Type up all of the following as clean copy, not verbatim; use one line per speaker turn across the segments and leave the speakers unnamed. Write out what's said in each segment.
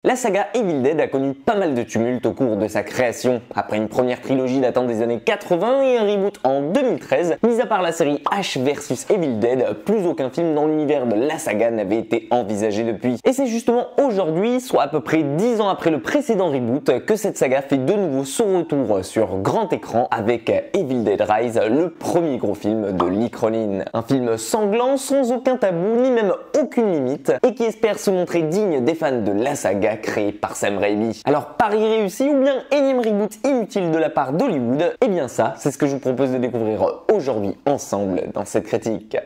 La saga Evil Dead a connu pas mal de tumultes au cours de sa création. Après une première trilogie datant des années 80 et un reboot en 2013, mis à part la série Ash vs Evil Dead, plus aucun film dans l'univers de la saga n'avait été envisagé depuis. Et c'est justement aujourd'hui, soit à peu près 10 ans après le précédent reboot, que cette saga fait de nouveau son retour sur grand écran avec Evil Dead Rise, le premier gros film de Lee Cronin. Un film sanglant, sans aucun tabou, ni même aucune limite, et qui espère se montrer digne des fans de la saga créé par Sam Raimi. Alors pari réussi ou bien énième reboot inutile de la part d'Hollywood? Eh bien ça, c'est ce que je vous propose de découvrir aujourd'hui ensemble dans cette critique.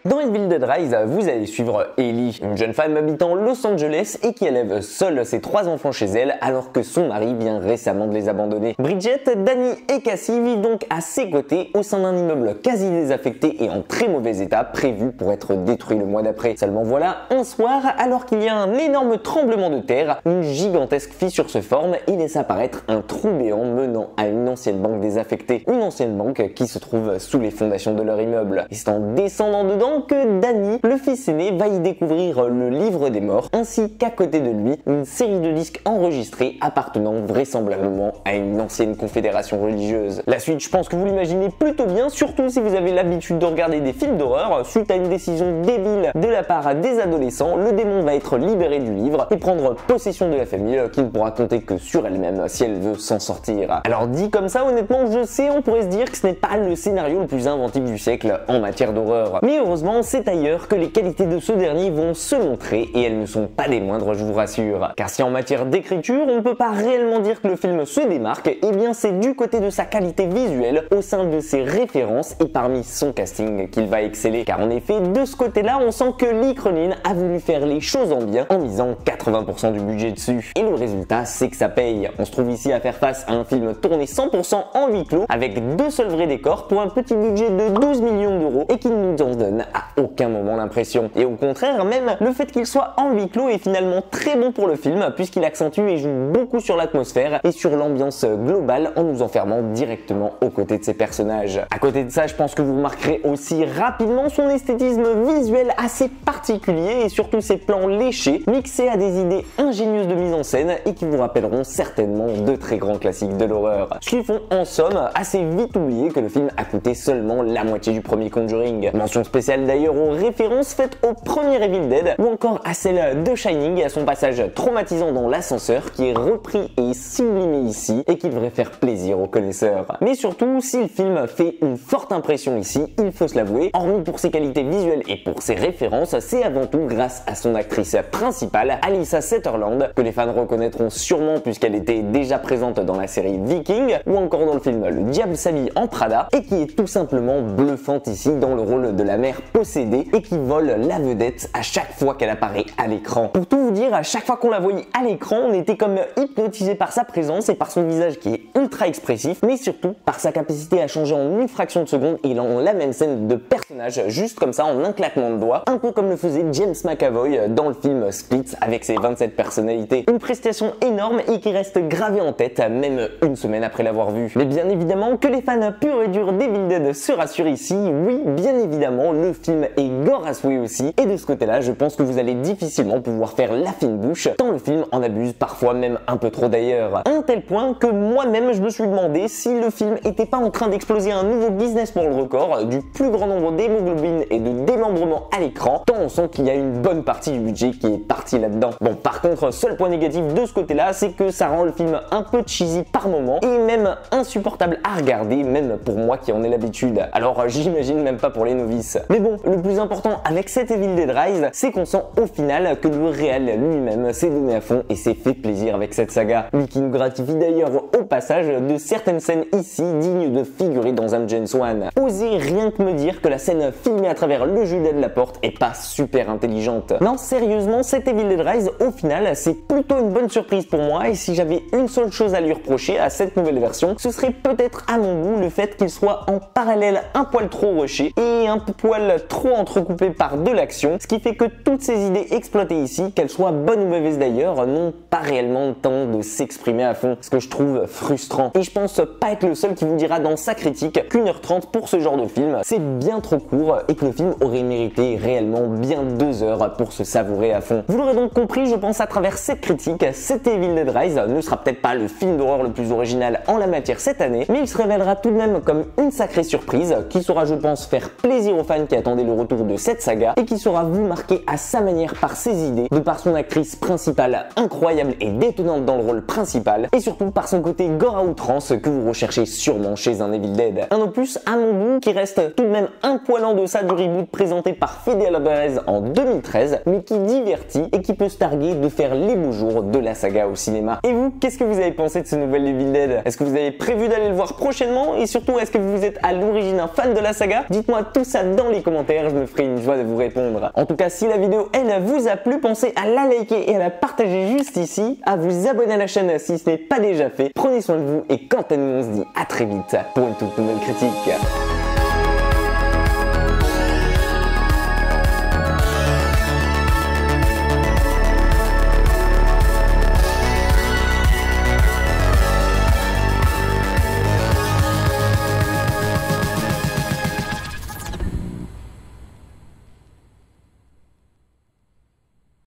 Dans Evil Dead Rise, vous allez suivre Ellie, une jeune femme habitant Los Angeles et qui élève seule ses 3 enfants chez elle alors que son mari vient récemment de les abandonner. Bridget, Danny et Cassie vivent donc à ses côtés au sein d'un immeuble quasi désaffecté et en très mauvais état, prévu pour être détruit le mois d'après. Seulement voilà, un soir, alors qu'il y a un énorme tremblement de terre, une gigantesque fissure se forme et laisse apparaître un trou béant menant à une ancienne banque désaffectée. Une ancienne banque qui se trouve sous les fondations de leur immeuble. Et c'est en descendant dedans que Danny, le fils aîné, va y découvrir le livre des morts, ainsi qu'à côté de lui, une série de disques enregistrés appartenant vraisemblablement à une ancienne confédération religieuse. La suite, je pense que vous l'imaginez plutôt bien, surtout si vous avez l'habitude de regarder des films d'horreur. Suite à une décision débile de la part des adolescents, le démon va être libéré du livre et prendre possession de la famille qui ne pourra compter que sur elle-même si elle veut s'en sortir. Alors dit comme ça, honnêtement, je sais, on pourrait se dire que ce n'est pas le scénario le plus inventif du siècle en matière d'horreur. Mais heureusement, c'est ailleurs que les qualités de ce dernier vont se montrer et elles ne sont pas des moindres, je vous rassure. Car si en matière d'écriture, on ne peut pas réellement dire que le film se démarque, eh bien c'est du côté de sa qualité visuelle, au sein de ses références et parmi son casting qu'il va exceller. Car en effet, de ce côté-là, on sent que Lee Cronin a voulu faire les choses en bien en misant 80% du budget dessus. Et le résultat, c'est que ça paye. On se trouve ici à faire face à un film tourné 100% en huis clos, avec 2 seuls vrais décors pour un petit budget de 12 millions d'euros et qui ne nous en donne à aucun moment l'impression. Et au contraire, même le fait qu'il soit en huis clos est finalement très bon pour le film, puisqu'il accentue et joue beaucoup sur l'atmosphère et sur l'ambiance globale en nous enfermant directement aux côtés de ses personnages. À côté de ça, je pense que vous remarquerez aussi rapidement son esthétisme visuel assez particulier et surtout ses plans léchés, mixés à des idées ingénieuses de mise en scène et qui vous rappelleront certainement de très grands classiques de l'horreur. Ce qui font en somme assez vite oublier que le film a coûté seulement la moitié du premier Conjuring. Mention spéciale d'ailleurs aux références faites au premier Evil Dead ou encore à celle de Shining et à son passage traumatisant dans l'ascenseur qui est repris et sublimé ici et qui devrait faire plaisir aux connaisseurs. Mais surtout, si le film fait une forte impression ici, il faut se l'avouer, hormis pour ses qualités visuelles et pour ses références, c'est avant tout grâce à son actrice principale, Alyssa Sutherland, que les fans reconnaîtront sûrement puisqu'elle était déjà présente dans la série Viking ou encore dans le film Le Diable s'habille en Prada et qui est tout simplement bluffante ici dans le rôle de la mère possédée et qui vole la vedette à chaque fois qu'elle apparaît à l'écran. Pour tout vous dire, à chaque fois qu'on la voyait à l'écran, on était comme hypnotisé par sa présence et par son visage qui est ultra expressif, mais surtout par sa capacité à changer en une fraction de seconde et dans la même scène de personnage, juste comme ça en un claquement de doigts, un peu comme le faisait James McAvoy dans le film Split avec ses 27 personnalités. Une prestation énorme et qui reste gravée en tête même une semaine après l'avoir vue. Mais bien évidemment que les fans purs et durs d'Evil Dead se rassurent ici, oui, bien évidemment, le film est gore à souhait aussi, et de ce côté-là, je pense que vous allez difficilement pouvoir faire la fine bouche, tant le film en abuse parfois même un peu trop d'ailleurs. À un tel point que moi-même je me suis demandé si le film était pas en train d'exploser un nouveau Guinness pour le record du plus grand nombre d'hémoglobines et de démembrements à l'écran, tant on sent qu'il y a une bonne partie du budget qui est partie là-dedans. Bon, par contre, seul point négatif de ce côté-là, c'est que ça rend le film un peu cheesy par moment, et même insupportable à regarder, même pour moi qui en ai l'habitude. Alors j'imagine même pas pour les novices. Mais bon, le plus important avec cet Evil Dead Rise, c'est qu'on sent au final que le réal lui-même s'est donné à fond et s'est fait plaisir avec cette saga. Lui qui nous gratifie d'ailleurs au passage de certaines scènes ici dignes de figurer dans un James Wan. Osez rien que me dire que la scène filmée à travers le julet de la porte est pas super intelligente. Non, sérieusement, cet Evil Dead Rise, au final, c'est plutôt une bonne surprise pour moi et si j'avais une seule chose à lui reprocher à cette nouvelle version, ce serait peut-être à mon goût le fait qu'il soit en parallèle un poil trop rushé et un poil trop entrecoupées par de l'action, ce qui fait que toutes ces idées exploitées ici, qu'elles soient bonnes ou mauvaises d'ailleurs, n'ont pas réellement le temps de s'exprimer à fond, ce que je trouve frustrant. Et je pense pas être le seul qui vous dira dans sa critique qu'1h30 pour ce genre de film, c'est bien trop court et que le film aurait mérité réellement bien 2 heures pour se savourer à fond. Vous l'aurez donc compris, je pense à travers cette critique, cet Evil Dead Rise ne sera peut-être pas le film d'horreur le plus original en la matière cette année, mais il se révélera tout de même comme une sacrée surprise qui saura, je pense, faire plaisir aux fans qui attendaient le retour de cette saga et qui saura vous marquer à sa manière par ses idées, de par son actrice principale incroyable et détonnante dans le rôle principal, et surtout par son côté gore à outrance que vous recherchez sûrement chez un Evil Dead. Un opus à mon goût qui reste tout de même un poil en deçà du reboot présenté par Fede Alvarez en 2013, mais qui divertit et qui peut se targuer de faire les beaux jours de la saga au cinéma. Et vous, qu'est-ce que vous avez pensé de ce nouvel Evil Dead? Est-ce que vous avez prévu d'aller le voir prochainement? Et surtout, est-ce que vous êtes à l'origine un fan de la saga? Dites-moi tout ça dans les commentaires, je me ferai une joie de vous répondre. En tout cas, si la vidéo elle vous a plu, pensez à la liker et à la partager juste ici, à vous abonner à la chaîne si ce n'est pas déjà fait. Prenez soin de vous et quant à nous, on se dit à très vite pour une toute nouvelle critique.